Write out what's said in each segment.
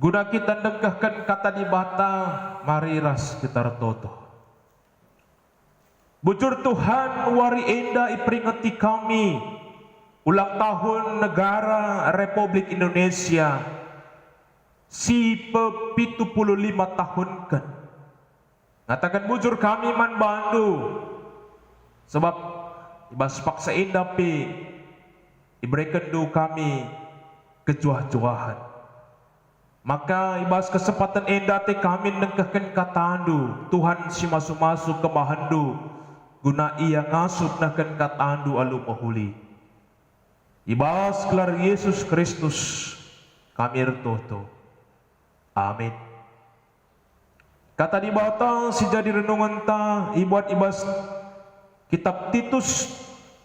Guna kita dengkahkan kata di bata, mari ras kita retoto. Bujur Tuhan wari enda iperingati kami ulang tahun negara Republik Indonesia si pe-75 tahun kan. Ngatakan bujur kami man bandu sebab ibas paksa enda pi diberikan du kami kejuah-juahan. Maka ibas kesempatan enda te kami nengkahkan katandu Tuhan si masu-masu kemahandu guna ia ngasut nakan katandu alu mahuli. Ibas gelar Yesus Kristus kami retoto. Amin. Kata di batang si jadi renungan ta ibuat ibas kitab Titus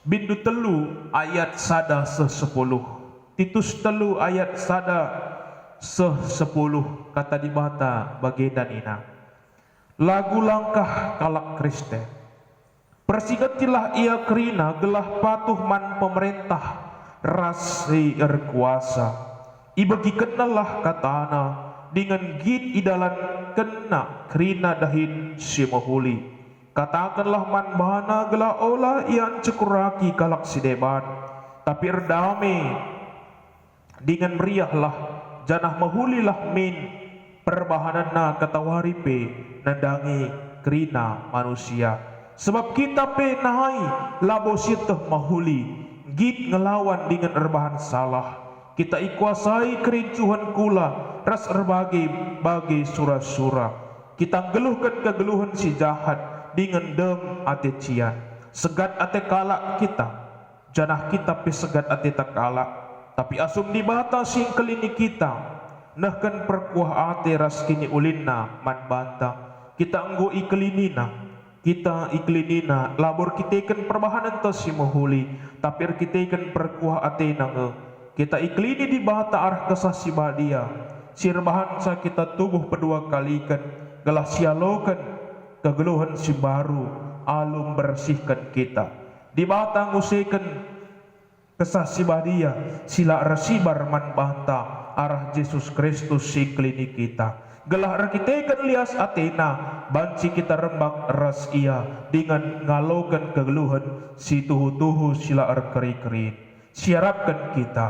bindu telu ayat sada se-10. Titus telu ayat sada se-10 kata di bata baginda ina. Lagu langkah kalak Kristen. Persigatilah ia kerina gelah patuh man pemerintah rasi erkuasa. Ibagi kenalah katana dengan git idalan kena kerina dahin si mahuli. Katakanlah man bana gelah olah ian cekuraki kalak si debat. Tapi erdame dengan meriahlah janah mahulilah min perbahanana katawaripe nandangi kerina manusia. Sebab kita pe nahai labo siteh mahuli git ngelawan dengan erbahan salah. Kita ikuasai kerincuhan kula ras erbagi bagi surah-surah. Kita geluhkan kegeluhan si jahat dengan dem ate cian. Segat ate kalak kita janah kita pe segat ate tak kalak. Tapi asum di bata sing kelini kita nahkan perkuah ate ras kini ulinna man banta. Kita enggo iklinina kita iklinina labor kitekan perbahanan tas si mahuli tapi kitekan perkuah ate nang kita iklini di bata arah kesah si badia sirbahan sa kita tubuh pedua kalikan gelah sialokan kegeluhan si baru alum bersihkan kita di bata ngusekan kesah si badia sila rasibar man banta arah Yesus Kristus si iklini kita gelah rakitekan lias atena banci kita rembak ras ia dengan ngalokan kegeluhan si tuhu-tuhu sila keri-kerin siarapkan kita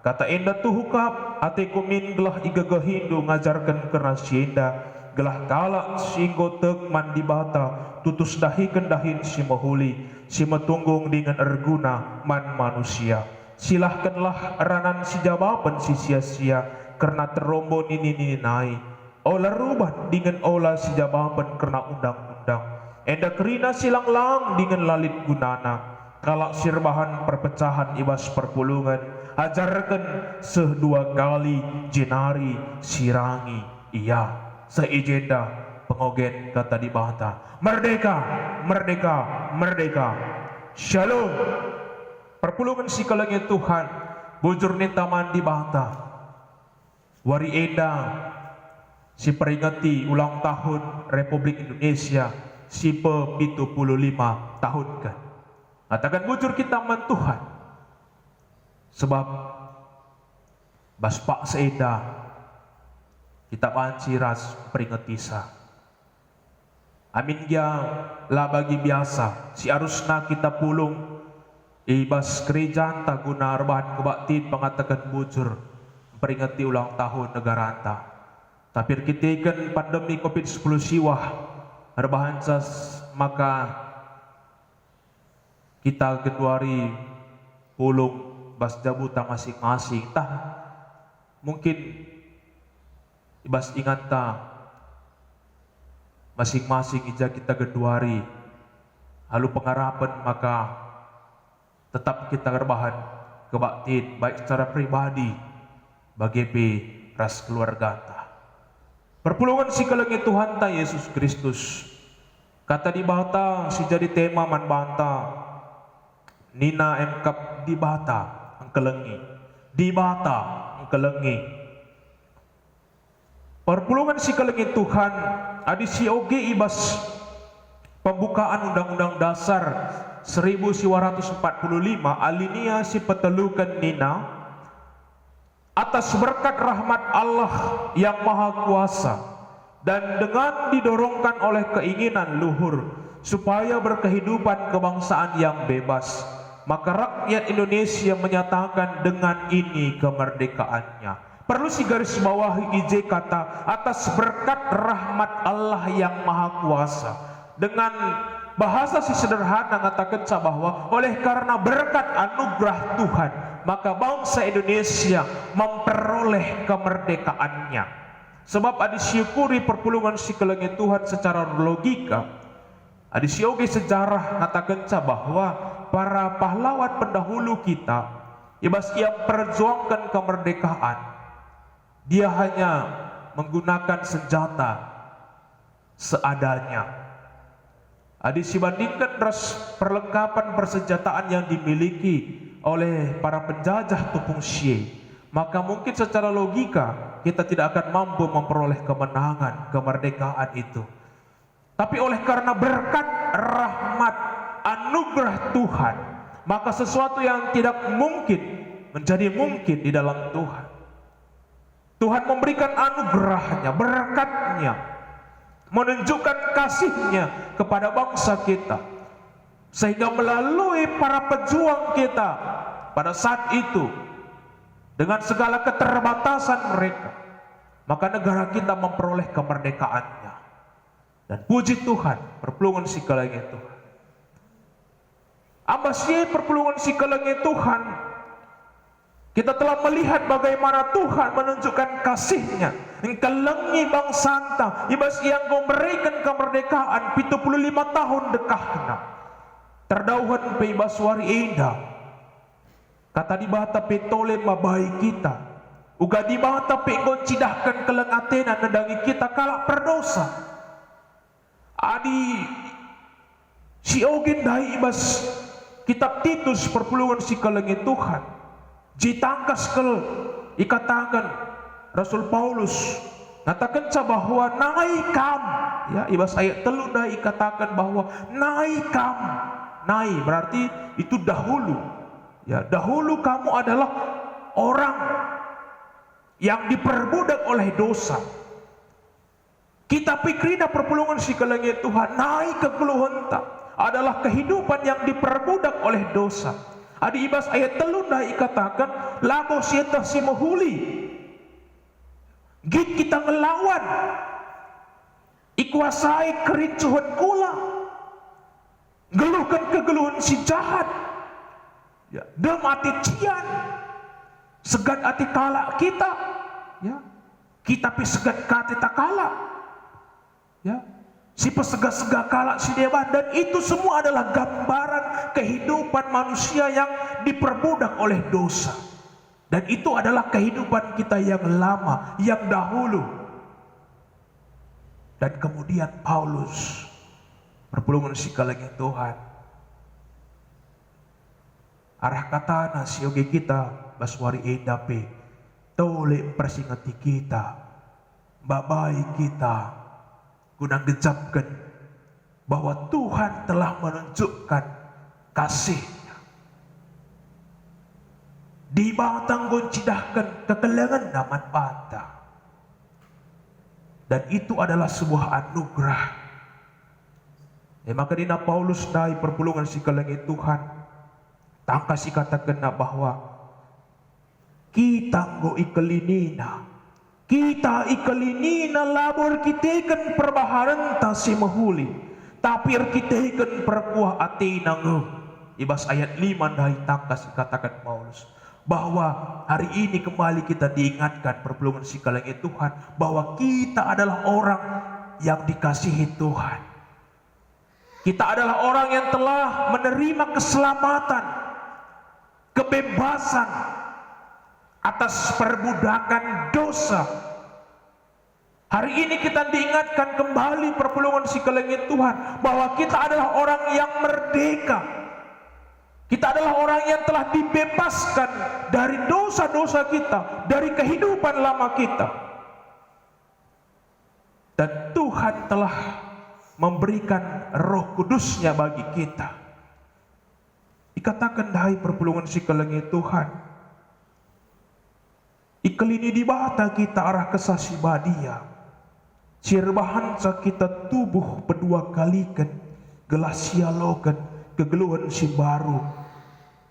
kata enda tuhu kap ate kumin gelah igagahindu ngajarkan keras enda gelah kalak singgo tekman di bata tutus dahikan dahin si mahuli si metunggung dengan erguna man manusia silahkanlah ranan si jawaban si sia-sia karena terombo nini nai olah rubah dengan olah si jawaban karena undang-undang enda kerina silang lang dengan lalit gunana kalak sirbahan perpecahan ibas perpulungan ajarkan sedua kali jenari sirangi iya seijenda pengogen kata di bata merdeka merdeka merdeka shalom perpulungan si kalangnya Tuhan bujur nintaman di bata wari enda si peringati ulang tahun Republik Indonesia si pe-75 tahun kan. Katakan bujur kita man Tuhan. Sebab baspak seeda kita panci ras peringati sa. Amin ya lah bagi biasa si arusna kita pulung ibas gereja anta guna arbahan kebaktin mengatakan bujur peringati ulang tahun negara anta. Tapi kita kan pandemi COVID-19 siwah arbahan sas maka kita Januari pulung bas jabutan masing-masing tah mungkin ibas ingat ta masing-masing ija kita Januari lalu pengharapan maka tetap kita rebahan kebaktin baik secara pribadi bagi ras keluarga ta. Perpulungan si kalangit Tuhan ta Yesus Kristus kata di bata si jadi tema man banta nina emkap di bata ang kelengi di bata ang kelengi perpulungan si kalangit Tuhan adi si oge ibas pembukaan Undang-Undang Dasar 1945 alinea si petelukan nina atas berkat rahmat Allah yang Maha Kuasa dan dengan didorongkan oleh keinginan luhur supaya berkehidupan kebangsaan yang bebas, maka rakyat Indonesia menyatakan dengan ini kemerdekaannya. Perlu garis bawahi IJ kata atas berkat rahmat Allah yang Maha Kuasa. Dengan bahasa sederhana mengatakan bahwa oleh karena berkat anugerah Tuhan, maka bangsa Indonesia memperoleh kemerdekaannya. Sebab disyukuri perpulungan sikelengit Tuhan secara logika. Adisyogi sejarah mengatakan bahwa para pahlawan pendahulu kita, ibas yang perjuangkan kemerdekaan, dia hanya menggunakan senjata seadanya. Dibandingkan perlengkapan persenjataan yang dimiliki oleh para penjajah tepung Syie, maka mungkin secara logika kita tidak akan mampu memperoleh kemenangan, kemerdekaan itu. Tapi oleh karena berkat rahmat anugerah Tuhan, maka sesuatu yang tidak mungkin menjadi mungkin di dalam Tuhan. Tuhan memberikan anugerahnya, berkatnya, menunjukkan kasihnya kepada bangsa kita, sehingga melalui para pejuang kita pada saat itu, dengan segala keterbatasan mereka, maka negara kita memperoleh kemerdekaannya. Dan puji Tuhan, perpulungan sikelengit Tuhan. Ambasye perpulungan sikelengit Tuhan, kita telah melihat bagaimana Tuhan menunjukkan kasih-Nya. Engkelengi bangsanta, ibas yang memberikan kemerdekaan 75 tahun dekahna. Terdauhan pe ibas wari indah. Kata di bata pe tole mabai kita. Uga di bata pe cidahkan kelengatena nedangi kita kalak perdosa. Adi si ogen dai ibas kitab Titus perpulungan sikelengit Tuhan. Jitangkas kel ikatakan Rasul Paulus ngatakan bahwa naikam, ya ibas ayat telu dah ikatakan bahwa naikam, naik berarti itu dahulu, ya dahulu kamu adalah orang yang diperbudak oleh dosa. Kita pikrina perpulungan sikelengit Tuhan naik ke keluhenta adalah kehidupan yang diperbudak oleh dosa. Adi ibas ayat telu dah ikatakan lago sieta si mahuli. Git kita ngelawan, ikuasai kericuhan kula, geluhkan kegeluhan si jahat, ya, dem ati cian, segan ati kalak kita, ya, kita pi segan kati tak kalak, ya, si pesega-sega kalak si dewa, dan itu semua adalah gambaran kehidupan manusia yang diperbudak oleh dosa. Dan itu adalah kehidupan kita yang lama, yang dahulu. Dan kemudian Paulus, perpulungan sikelengit Tuhan, arah kata nasi oge kita baswari endape, tole persingati kita, babai kita, guna gejapkan bahwa Tuhan telah menunjukkan kasih. Di bawah tanggung cidahkan kekelengan naman bata. Dan itu adalah sebuah anugerah. Ya, maka dina Paulus dari perpulungan sikelengit Tuhan, tangkas katakan bahwa kita go ikelinina, kita ikelinina labor kitekan perbaharan si mahuli, tapi kitekan perkuah atina nge. Ibas ayat 5 dari tangkas katakan Paulus, bahwa hari ini kembali kita diingatkan perpulungan sikelengit Tuhan bahwa kita adalah orang yang dikasihi Tuhan. Kita adalah orang yang telah menerima keselamatan, kebebasan atas perbudakan dosa. Hari ini kita diingatkan kembali perpulungan sikelengit Tuhan bahwa kita adalah orang yang merdeka. Kita adalah orang yang telah dibebaskan dari dosa-dosa kita, dari kehidupan lama kita. Dan Tuhan telah memberikan Roh Kudus-Nya bagi kita. Dikatakan dari perpulungan sikelengit Tuhan, Ikelini di bata kita arah kesasi badia. Sirbahan sa kita tubuh pedua kalikan. Gelas sialokan kegeluhan si baru.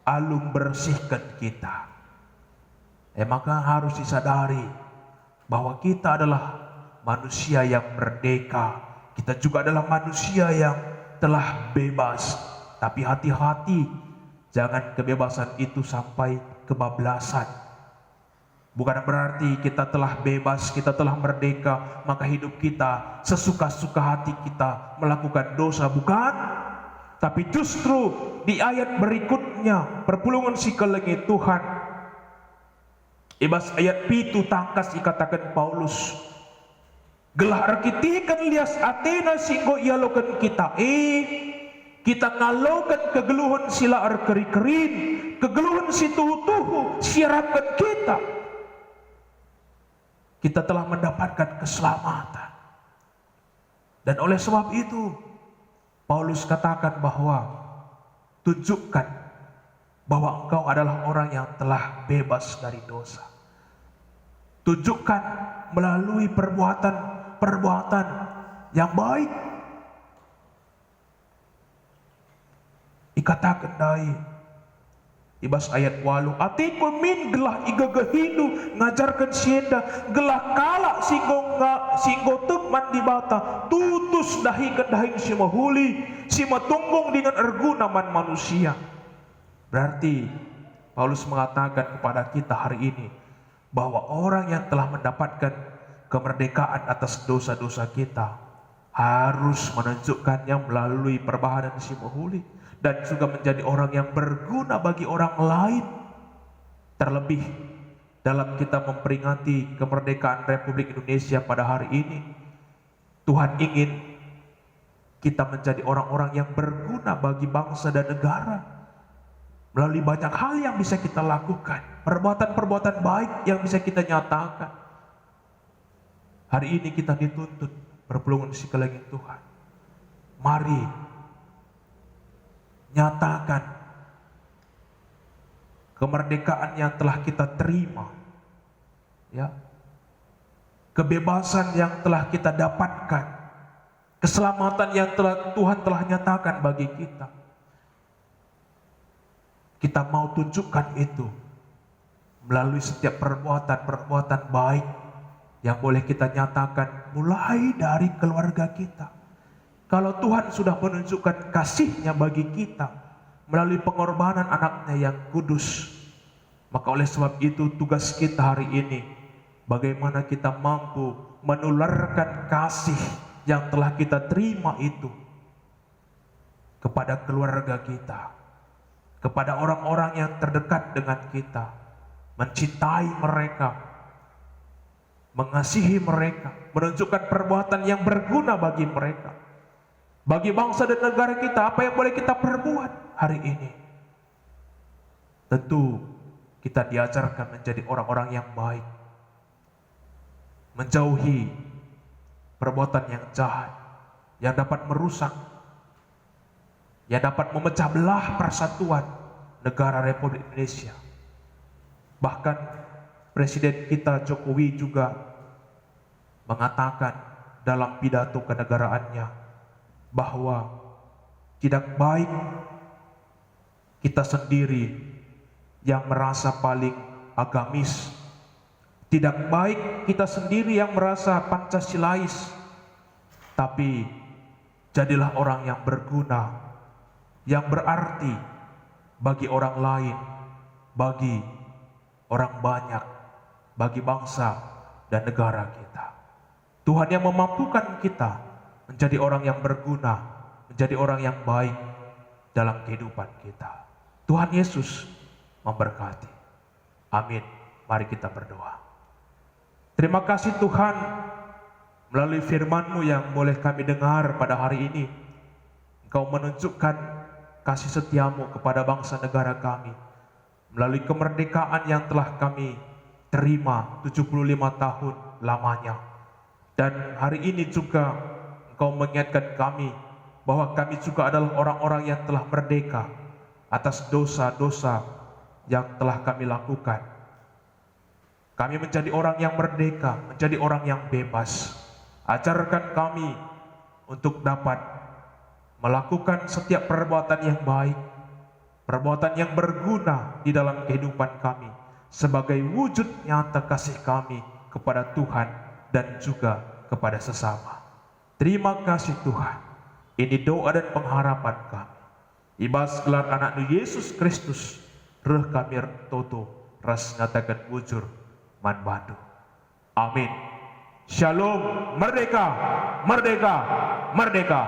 Alum bersihkan kita. Maka harus disadari bahwa kita adalah manusia yang merdeka. Kita juga adalah manusia yang telah bebas. Tapi hati-hati, jangan kebebasan itu sampai kebablasan. Bukan berarti kita telah bebas, kita telah merdeka, maka hidup kita sesuka-suka hati kita melakukan dosa, bukan? Tapi justru di ayat berikutnya, perpulungan si kelengit Tuhan, ibas ayat pitu tangkas dikatakan Paulus, gelah arkitikan lias Athena singgo ialokan kita, kita ngalokan kegeluhan sila arkeri-kerin, kegeluhan si tuhu-tuhu siarakan kita. Kita telah mendapatkan keselamatan. Dan oleh sebab itu, Paulus katakan bahwa tunjukkan bahwa engkau adalah orang yang telah bebas dari dosa. Tunjukkan melalui perbuatan yang baik. Ikatakan dai ibas ayat 8, atiku min gelah igagahindu ngajarkan sienda gelah kalak singgo teman di bata tutus dahikan dahing si mahuli si matunggung dengan ergunaman manusia. Berarti Paulus mengatakan kepada kita hari ini bahwa orang yang telah mendapatkan kemerdekaan atas dosa-dosa kita harus menunjukkannya melalui perbahanan si mahuli dan juga menjadi orang yang berguna bagi orang lain. Terlebih dalam kita memperingati kemerdekaan Republik Indonesia pada hari ini, Tuhan ingin kita menjadi orang-orang yang berguna bagi bangsa dan negara melalui banyak hal yang bisa kita lakukan, perbuatan-perbuatan baik yang bisa kita nyatakan. Hari ini kita dituntut perpulungan si kelengit Tuhan. Mari nyatakan kemerdekaan yang telah kita terima, ya, kebebasan yang telah kita dapatkan, keselamatan yang Tuhan telah nyatakan bagi kita. Kita mau tunjukkan itu melalui setiap perbuatan-perbuatan baik yang boleh kita nyatakan mulai dari keluarga kita. Kalau Tuhan sudah menunjukkan kasih-Nya bagi kita melalui pengorbanan anaknya yang kudus, maka oleh sebab itu tugas kita hari ini bagaimana kita mampu menularkan kasih yang telah kita terima itu kepada keluarga kita, kepada orang-orang yang terdekat dengan kita, mencintai mereka, mengasihi mereka, menunjukkan perbuatan yang berguna bagi mereka. Bagi bangsa dan negara kita, apa yang boleh kita perbuat hari ini? Tentu kita diajarkan menjadi orang-orang yang baik, menjauhi perbuatan yang jahat, yang dapat merusak, yang dapat memecah belah persatuan negara Republik Indonesia. Bahkan Presiden kita Jokowi juga mengatakan dalam pidato kenegaraannya bahwa tidak baik kita sendiri yang merasa paling agamis, tidak baik kita sendiri yang merasa Pancasilais, tapi jadilah orang yang berguna, yang berarti bagi orang lain, bagi orang banyak, bagi bangsa dan negara kita. Tuhan yang memampukan kita menjadi orang yang berguna, menjadi orang yang baik dalam kehidupan kita. Tuhan Yesus memberkati. Amin. Mari kita berdoa. Terima kasih Tuhan, melalui firman-Mu yang boleh kami dengar pada hari ini, Engkau menunjukkan kasih setia-Mu kepada bangsa negara kami, melalui kemerdekaan yang telah kami terima 75 tahun lamanya. Dan hari ini juga Engkau mengingatkan kami bahwa kami juga adalah orang-orang yang telah merdeka atas dosa-dosa yang telah kami lakukan. Kami menjadi orang yang merdeka, menjadi orang yang bebas. Ajarkan kami untuk dapat melakukan setiap perbuatan yang baik, perbuatan yang berguna di dalam kehidupan kami, sebagai wujud nyata kasih kami kepada Tuhan dan juga kepada sesama. Terima kasih Tuhan. Ini doa dan pengharapan kami. Ibas gelar anak Yesus Kristus, reh kami toto, ras ngatakan wujur, man bandu. Amin. Shalom, merdeka, merdeka, merdeka.